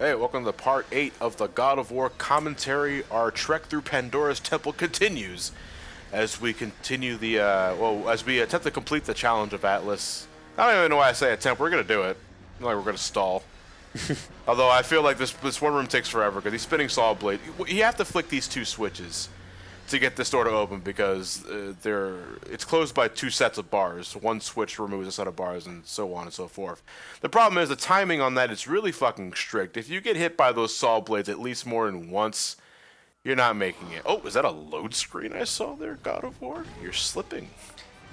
Hey, welcome to part 8 of the God of War commentary. Our trek through Pandora's temple continues as we continue as we attempt to complete the challenge of Atlas. I don't even know why I say attempt. We're going to do it. Not like we're going to stall. Although I feel like this one room takes forever because he's spinning saw blade. You have to flick these two switches to get this door to open because it's closed by two sets of bars. One switch removes a set of bars and so on and so forth. The problem is the timing on that is really fucking strict. If you get hit by those saw blades at least more than once, you're not making it. Oh, is that a load screen I saw there, God of War? You're slipping.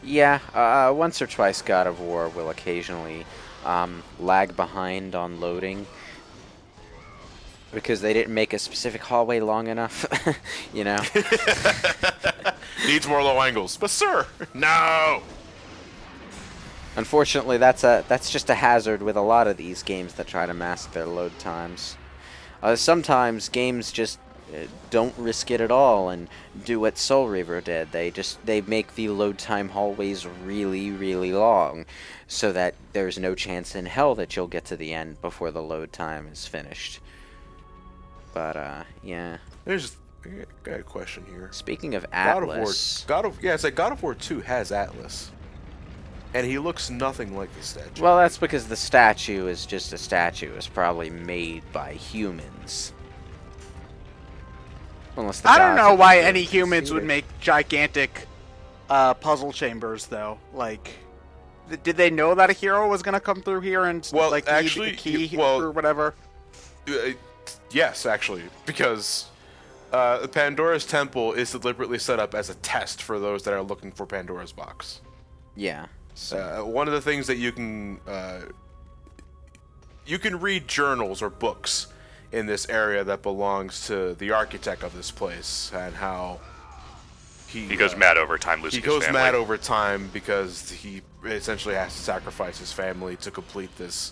Yeah, once or twice God of War will occasionally lag behind on loading because they didn't make a specific hallway long enough, you know? Needs more low angles. But sir, no! Unfortunately, that's just a hazard with a lot of these games that try to mask their load times. Sometimes games just don't risk it at all and do what Soul Reaver did. They make the load time hallways really, really long so that there's no chance in hell that you'll get to the end before the load time is finished. But, yeah. I got a question here. Speaking of Atlas... God of War 2 has Atlas. And he looks nothing like the statue. Well, that's because the statue is just a statue. It's probably made by humans. Unless the I don't know why gods any humans would make gigantic puzzle chambers, though. Like, did they know that a hero was going to come through here and actually, need the key or whatever? Yes, actually, because Pandora's temple is deliberately set up as a test for those that are looking for Pandora's box. Yeah. So. One of the things that you can read journals or books in this area that belongs to the architect of this place and how he goes mad over time losing his family. He goes mad over time because he essentially has to sacrifice his family to complete this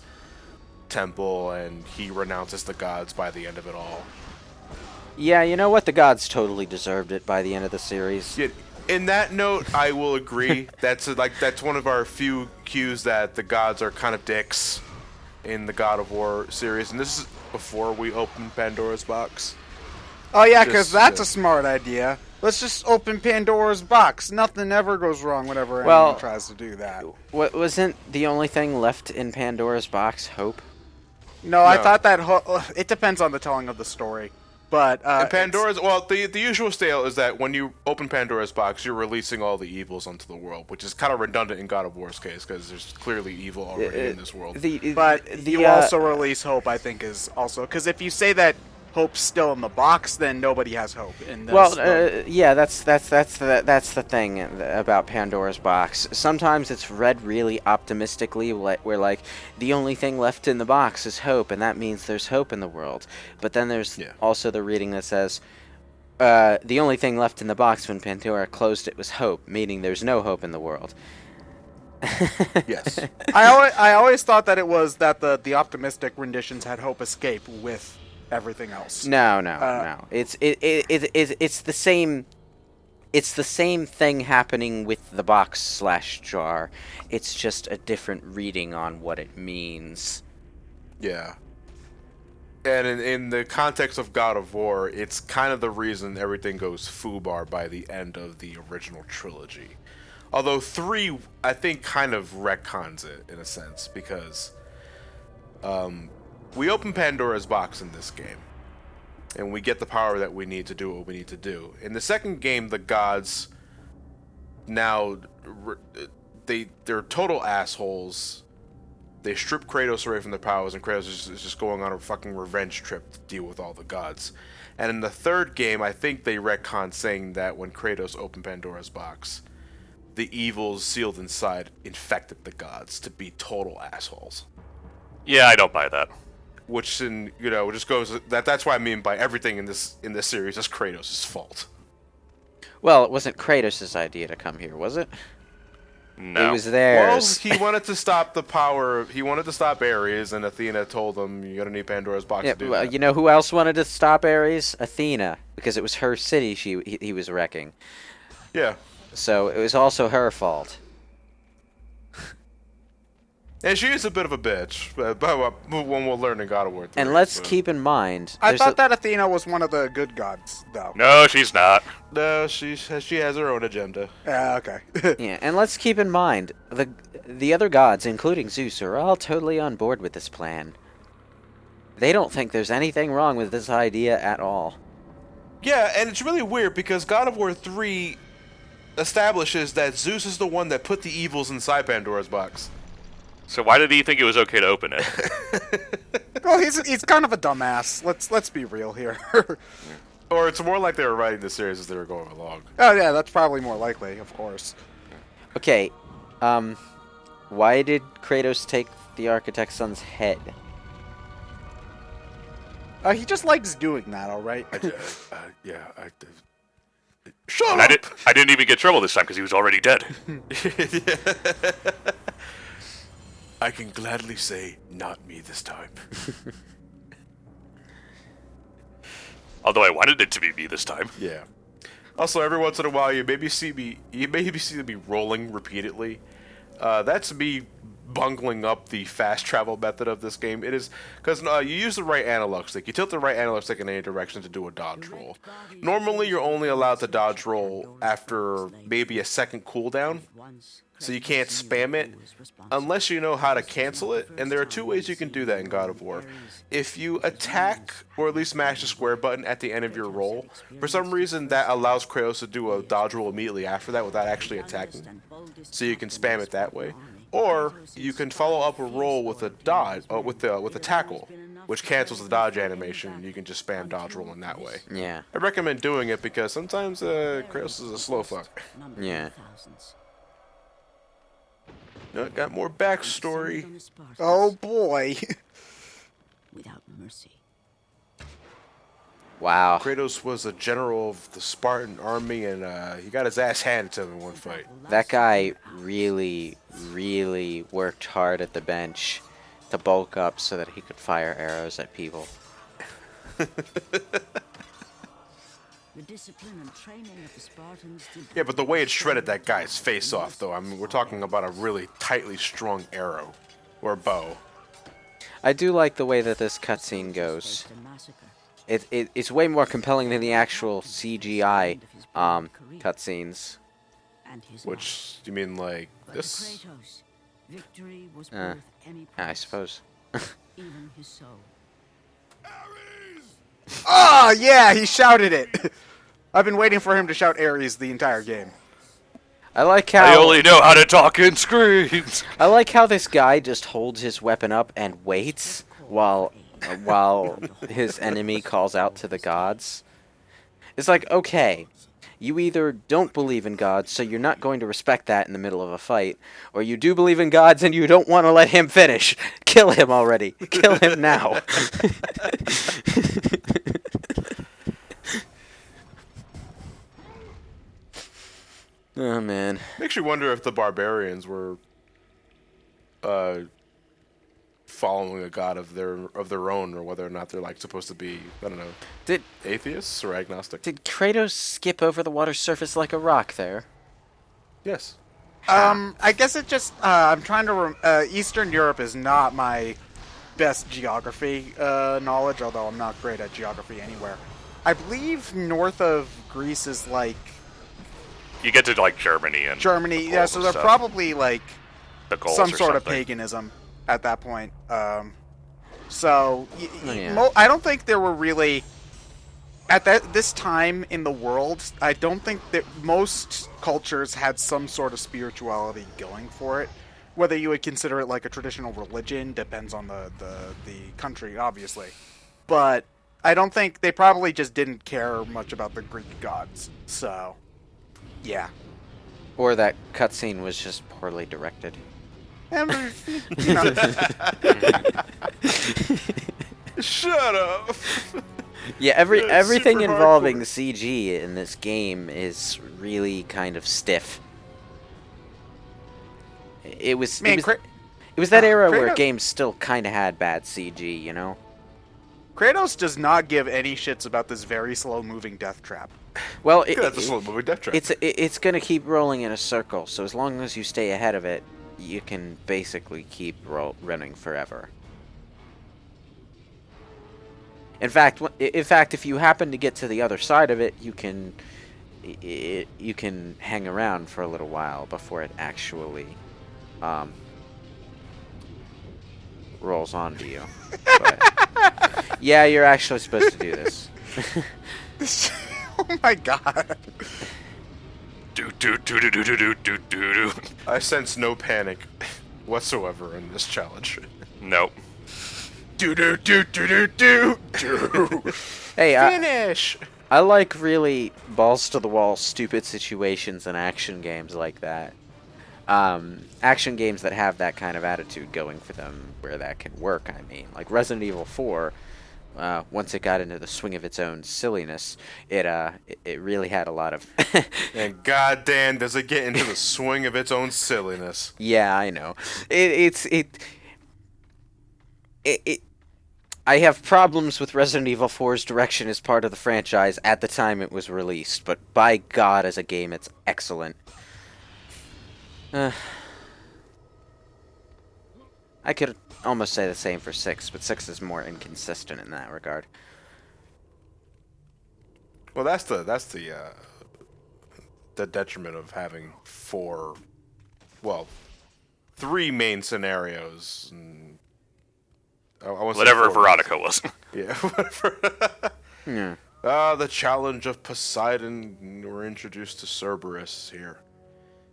temple, and he renounces the gods by the end of it all. Yeah, you know what? The gods totally deserved it by the end of the series. Yeah, in that note, I will agree. That's one of our few cues that the gods are kind of dicks in the God of War series, and this is before we open Pandora's box. Oh yeah, because that's a smart idea. Let's just open Pandora's box. Nothing ever goes wrong whenever anyone tries to do that. Wasn't the only thing left in Pandora's box hope? No, I thought that it depends on the telling of the story. But Pandora's the usual tale is that when you open Pandora's box, you're releasing all the evils onto the world, which is kind of redundant in God of War's case because there's clearly evil already in this world. You also release hope, I think, is also because if you say that hope's still in the box, then nobody has hope in this. Yeah, that's the thing about Pandora's box. Sometimes it's read really optimistically, where like the only thing left in the box is hope, and that means there's hope in the world. But then there's also the reading that says the only thing left in the box when Pandora closed it was hope, meaning there's no hope in the world. Yes. I always thought that it was that the optimistic renditions had hope escape with everything else. No. It's the same. It's the same thing happening with the box/jar. It's just a different reading on what it means. Yeah. And in the context of God of War, it's kind of the reason everything goes foobar by the end of the original trilogy. Although 3, I think, kind of retcons it in a sense because we open Pandora's box in this game, and we get the power that we need to do what we need to do. In the second game, the gods now they're total assholes. They strip Kratos away from the powers, and Kratos is just going on a fucking revenge trip to deal with all the gods. And in the third game, I think they retcon saying that when Kratos opened Pandora's box, the evils sealed inside infected the gods to be total assholes. Yeah, I don't buy that. Which just goes that's what I mean by everything in this series is Kratos' fault. Well, it wasn't Kratos' idea to come here, was it? No. It was theirs. Well, he wanted to stop the power. He wanted to stop ARES, and Athena told him, "You're gonna need Pandora's box to do that." You know who else wanted to stop ARES? Athena, because it was her city he was wrecking. Yeah. So it was also her fault. And she is a bit of a bitch, but when we'll learn in God of War 3. And let's keep in mind... I thought that Athena was one of the good gods, though. No, she's not. No, she has her own agenda. Yeah, okay. Yeah, and let's keep in mind, the other gods, including Zeus, are all totally on board with this plan. They don't think there's anything wrong with this idea at all. Yeah, and it's really weird because God of War 3 establishes that Zeus is the one that put the evils inside Pandora's box. So why did he think it was okay to open it? Well, he's kind of a dumbass. Let's be real here. Or it's more like they were writing the series as they were going along. Oh yeah, that's probably more likely, of course. Okay, why did Kratos take the architect's son's head? He just likes doing that, all right. Shut up! I didn't even get trouble this time because he was already dead. I can gladly say, not me this time. Although I wanted it to be me this time. Yeah. Also, every once in a while, you maybe see me rolling repeatedly. That's me bungling up the fast travel method of this game. It is because you use the right analog stick. You tilt the right analog stick in any direction to do a dodge roll. Normally, you're only allowed to dodge roll after maybe a second cooldown, so you can't spam it unless you know how to cancel it. And there are two ways you can do that in God of War. If you attack or at least smash the square button at the end of your roll, for some reason that allows Kratos to do a dodge roll immediately after that without actually attacking, so you can spam it that way. Or you can follow up a roll with a dodge, with a tackle, which cancels the dodge animation. You can just spam dodge rolling that way. Yeah. I recommend doing it because sometimes Kratos is a slow fuck. Yeah. Got more backstory. Oh boy. Without mercy. Wow. Kratos was a general of the Spartan army, and he got his ass handed to him in one fight. That guy really, really worked hard at the bench to bulk up so that he could fire arrows at people. The discipline and training of the Spartans did Yeah, but the way it shredded that guy's face off, though, I mean, we're talking about a really tightly strung arrow or bow. I do like the way that this cutscene goes. It's way more compelling than the actual CGI cutscenes. Which, you mean like this? Victory was Yeah, worth any I price, suppose. even his soul. Oh yeah, he shouted it. I've been waiting for him to shout Ares the entire game. I like how I only know how to talk in screams. I like how this guy just holds his weapon up and waits while his enemy calls out to the gods. It's like, okay, you either don't believe in gods, so you're not going to respect that in the middle of a fight, or you do believe in gods and you don't want to let him finish. Kill him already. Kill him now. Oh man. Makes you wonder if the barbarians were following a god of their own, or whether or not they're like supposed to be, I don't know, atheists or agnostic. Did Kratos skip over the water surface like a rock there? Yes. I guess it just I'm trying to Eastern Europe is not my best geography knowledge, although I'm not great at geography anywhere. I believe north of Greece is like You get to like Germany and Germany, yeah, so they're stuff. probably like The Gauls some or sort of something. paganism at that point. So yeah. I don't think there were really at this time in the world. I don't think that most cultures had some sort of spirituality going for it. Whether you would consider it like a traditional religion depends on the country, obviously. But I don't think they probably just didn't care much about the Greek gods. So, yeah. Or that cutscene was just poorly directed. And, you know, Shut up. Yeah, It's everything super involving hardcore. CG in this game is really kind of stiff. It was Man, it was that era where Kratos- games still kind of had bad CG, you know? Kratos does not give any shits about this very slow-moving death trap. Well, That's a slow moving death trap. it's gonna keep rolling in a circle, so as long as you stay ahead of it, you can basically keep running forever. In fact, if you happen to get to the other side of it, you can hang around for a little while before it actually rolls onto you. But, yeah, you're actually supposed to do this. Oh my god. Do do do do do do do do do do. I sense no panic whatsoever in this challenge. Nope. Do do do do do do do. Hey, Finish! I like really balls to the wall, stupid situations in action games like that. Action games that have that kind of attitude going for them, where that can work. I mean, like Resident Evil 4. Once it got into the swing of its own silliness, it really had a lot of. And goddamn, does it get into the swing of its own silliness? Yeah, I know. I have problems with Resident Evil 4's direction as part of the franchise at the time it was released, but by God, as a game, it's excellent. I could almost say the same for 6, but 6 is more inconsistent in that regard. Well, that's the detriment of having 3 main scenarios. And I want to say Whatever 4. Veronica was. Yeah, whatever. Yeah. The challenge of Poseidon. We're introduced to Cerberus here.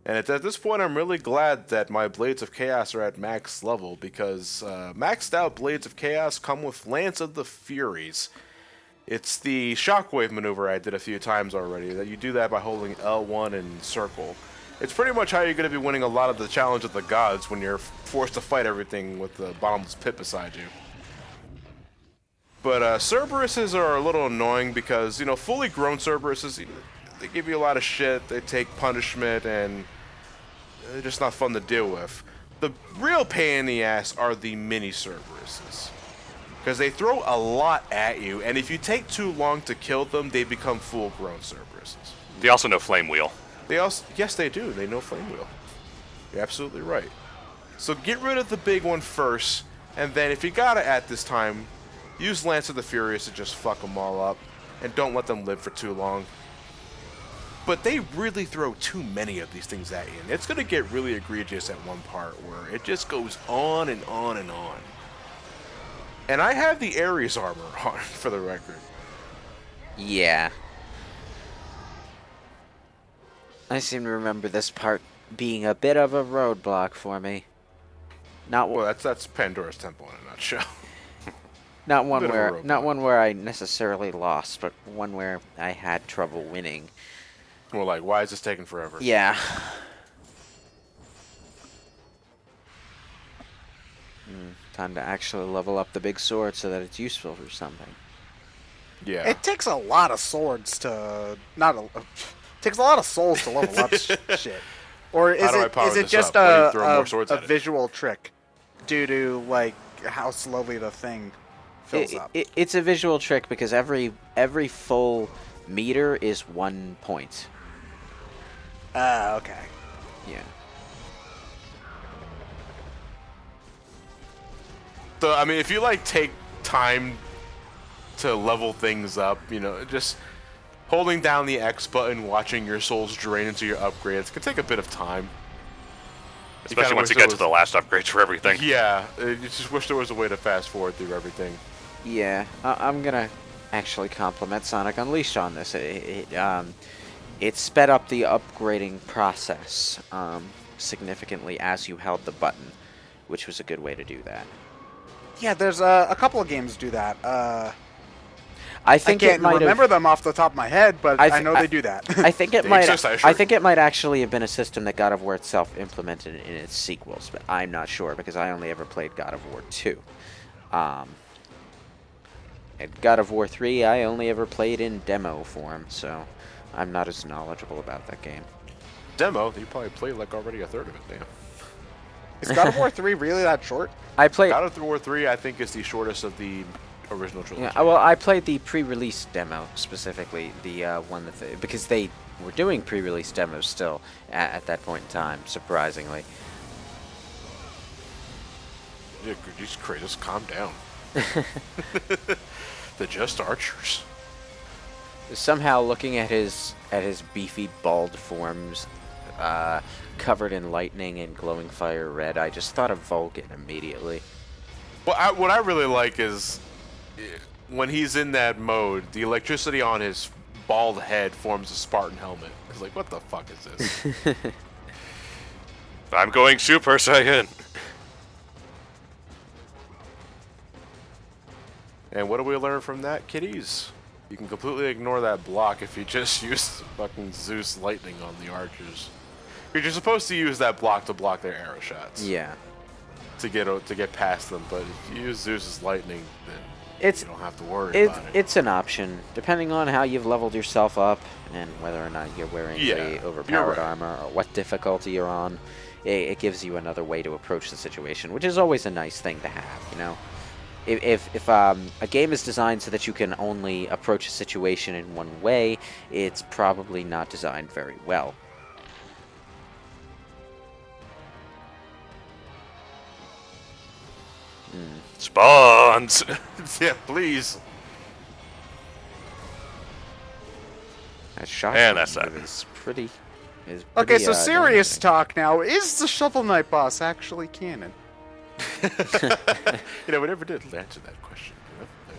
And at this point, I'm really glad that my Blades of Chaos are at max level, because maxed out Blades of Chaos come with Lance of the Furies. It's the shockwave maneuver I did a few times already, that you do that by holding L1 and circle. It's pretty much how you're going to be winning a lot of the Challenge of the Gods when you're forced to fight everything with the bottomless pit beside you. But Cerberuses are a little annoying because, you know, fully grown Cerberuses, they give you a lot of shit, they take punishment, and they're just not fun to deal with. The real pain in the ass are the mini Cerberuses, because they throw a lot at you, and if you take too long to kill them, they become full-grown Cerberuses. They also know Flame Wheel. Yes, they do. They know Flame Wheel. You're absolutely right. So get rid of the big one first, and then if you gotta at this time, use Lance of the Furious to just fuck them all up, and don't let them live for too long. But they really throw too many of these things at you, and it's gonna get really egregious at one part where it just goes on and on and on. And I have the ARES armor on, for the record. Yeah. I seem to remember this part being a bit of a roadblock for me. Well, that's Pandora's Temple in a nutshell. Not one Bit of a where roadblock. I necessarily lost, but one where I had trouble winning. Well, like, why is this taking forever? Yeah. Time to actually level up the big sword so that it's useful for something. Yeah. It takes a lot of swords to takes a lot of souls to level up shit. Or is How do I it power is it this just up? Why do you throw more swords a at it? visual trick due to like how slowly the thing fills up? It's a visual trick because every full meter is 1 point. Okay. Yeah. So, I mean, if you, like, take time to level things up, you know, just holding down the X button, watching your souls drain into your upgrades can take a bit of time. Especially once you get to the last upgrades for everything. Yeah, you just wish there was a way to fast forward through everything. Yeah, I'm gonna actually compliment Sonic Unleashed on this. It sped up the upgrading process significantly as you held the button, which was a good way to do that. Yeah, there's a couple of games do that. I think I can't it might remember them off the top of my head, but I know they do that. I think it They might. exist, I assure I think it might actually have been a system that God of War itself implemented in its sequels, but I'm not sure because I only ever played God of War 2. And God of War 3, I only ever played in demo form, so I'm not as knowledgeable about that game. Demo, you probably played, like, already a third of it, damn. Is God of War 3 really that short? I played. God of War 3, I think, is the shortest of the original trilogy. Yeah, well, I played the pre-release demo specifically, the one that because they were doing pre-release demos still at that point in time, surprisingly. Just Kratos, calm down. They're just archers. Somehow, looking at his beefy, bald forms, covered in lightning and glowing fire red, I just thought of Vulcan immediately. Well, what I really like is when he's in that mode, the electricity on his bald head forms a Spartan helmet. It's like, what the fuck is this? I'm going Super Saiyan. And what do we learn from that, kiddies? You can completely ignore that block if you just use fucking Zeus lightning on the archers. You're supposed to use that block to block their arrow shots. Yeah. To get past them, but if you use Zeus's lightning, then you don't have to worry about it. It's an option, depending on how you've leveled yourself up and whether or not you're wearing the overpowered armor or what difficulty you're on. It gives you another way to approach the situation, which is always a nice thing to have, you know? If a game is designed so that you can only approach a situation in one way, it's probably not designed very well. Spawns! Yeah, please. That shot that's that. is pretty. Okay, so serious damaging. talk now. Is the Shovel Knight boss actually canon? We never did answer that question.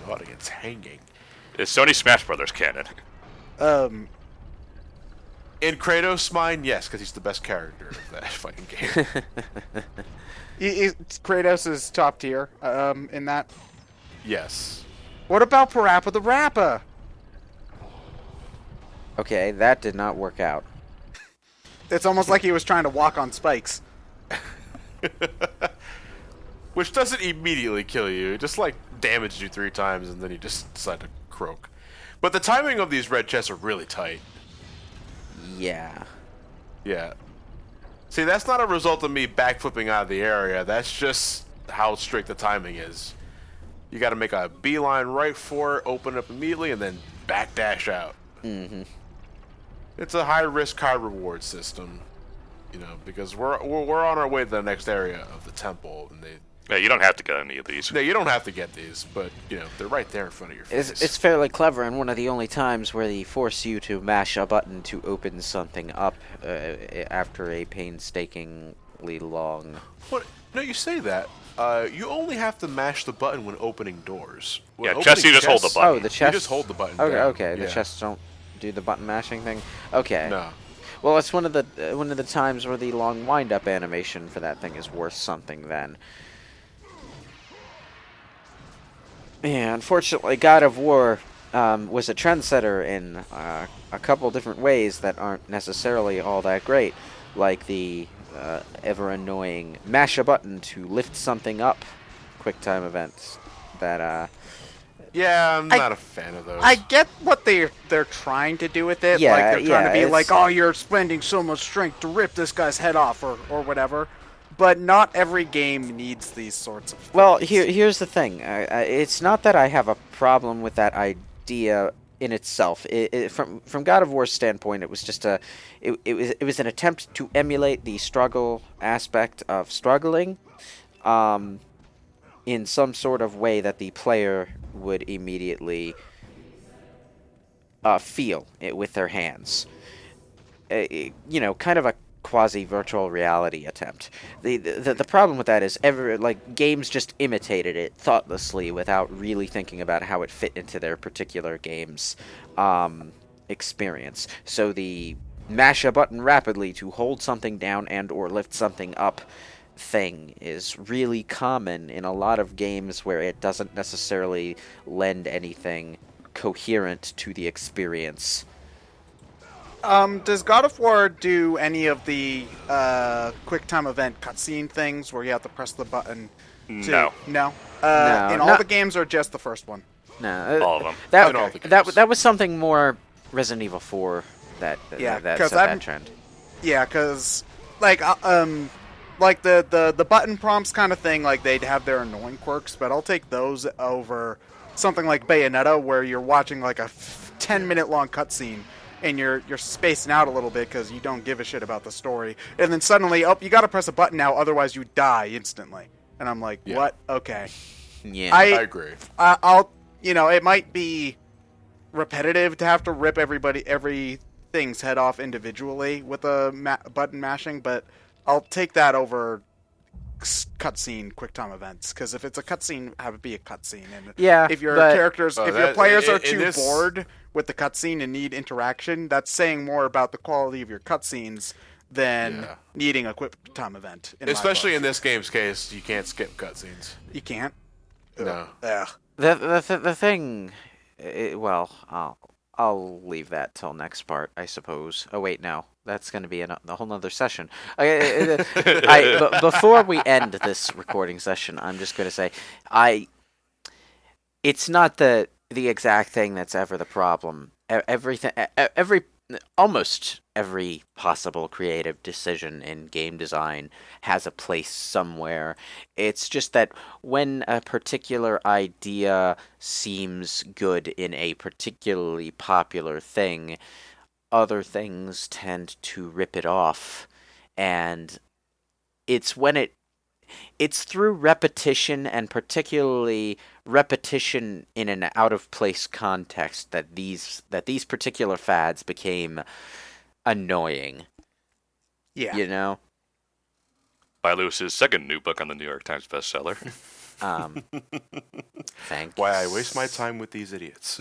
The audience hanging. Is Sony Smash Brothers canon? In Kratos' mind, yes, because he's the best character of that fucking game. Kratos is top tier in that. Yes. What about Parappa the Rappa? Okay, that did not work out. It's almost like he was trying to walk on spikes. Which doesn't immediately kill you. It just, like, damages you 3 times, and then you just decide to croak. But the timing of these red chests are really tight. Yeah. Yeah. See, that's not a result of me backflipping out of the area. That's just how strict the timing is. You gotta make a beeline right for it, open up immediately, and then backdash out. Mm-hmm. It's a high-risk, high-reward system. You know, because we're on our way to the next area of the temple, and Yeah, you don't have to get any of these. No, you don't have to get these, but, you know, they're right there in front of your face. It's fairly clever, and one of the only times where they force you to mash a button to open something up after a painstakingly long... What? No, you say that. You only have to mash the button when opening doors. When Yeah, chests, you just hold the button. Oh, the chest... You just hold the button Okay, down. okay. The Yeah. chests don't do the button mashing thing? Okay. No. Well, it's one of the times where the long wind-up animation for that thing is worth something then. Yeah, unfortunately, God of War was a trendsetter in a couple different ways that aren't necessarily all that great, like the ever-annoying mash a button to lift something up QuickTime events that... Yeah, I'm not a fan of those. I get what they're trying to do with it. Yeah, like, they're trying to be it's- like, oh, you're spending so much strength to rip this guy's head off or whatever. But not every game needs these sorts of things. Well, here's the thing. It's not that I have a problem with that idea in itself. From God of War's standpoint, it was just it was an attempt to emulate the struggle aspect of struggling, in some sort of way that the player would immediately feel it with their hands. You know, kind of a quasi-virtual reality attempt. The problem with that is games just imitated it thoughtlessly without really thinking about how it fit into their particular game's experience. So the mash a button rapidly to hold something down and or lift something up thing is really common in a lot of games where it doesn't necessarily lend anything coherent to the experience. Does God of War do any of the QuickTime event cutscene things where you have to press the button? No. No? No, in all not- the games or just the first one? No, All of them. That, all the that, games. that was something more Resident Evil 4 that Yeah, that 'cause set I'm- that trend. Yeah, because, like the button prompts kind of thing, like, they'd have their annoying quirks, but I'll take those over something like Bayonetta, where you're watching, like, a 10-minute long cutscene, and you're spacing out a little bit because you don't give a shit about the story, and then suddenly, oh, you gotta press a button now, otherwise you die instantly. and I'm like, Yeah. what? Okay. Yeah. I agree. I'll, it might be repetitive to have to rip everything's head off individually with a button mashing, but I'll take that over cutscene QuickTime events, because if it's a cutscene, have it be a cutscene, and Yeah, if your but- characters, Oh, if your that- players are in too this- bored with the cutscene and need interaction, that's saying more about the quality of your cutscenes than Yeah. needing a QuickTime event. In my Especially book. in this game's case, you can't skip cutscenes. You can't. No. Ugh. The thing, I'll leave that till next part, I suppose. Oh wait, no, that's going to be a whole nother session. But before we end this recording session, I'm just going to say, it's not the exact thing that's ever the problem. Almost every possible creative decision in game design has a place somewhere. It's just that when a particular idea seems good in a particularly popular thing, other things tend to rip it off. And it's through repetition, and particularly repetition in an out-of-place context, that these particular fads became annoying. Yeah. You know? By Lewis's second new book on the New York Times bestseller. Thanks. Why I waste my time with these idiots.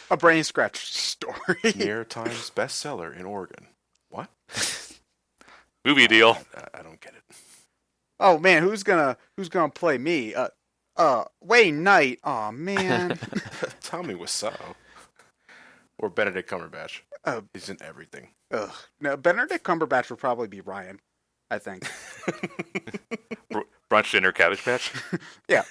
A BrainScratch story. New York Times bestseller in Oregon. What? Movie deal. I don't get it. Oh man, who's gonna play me? Wayne Knight. Oh man. Tommy Wiseau. Or Benedict Cumberbatch. Oh. He's in everything. Ugh. No, Benedict Cumberbatch would probably be Ryan, I think. Brunch, dinner, cabbage patch. Yeah.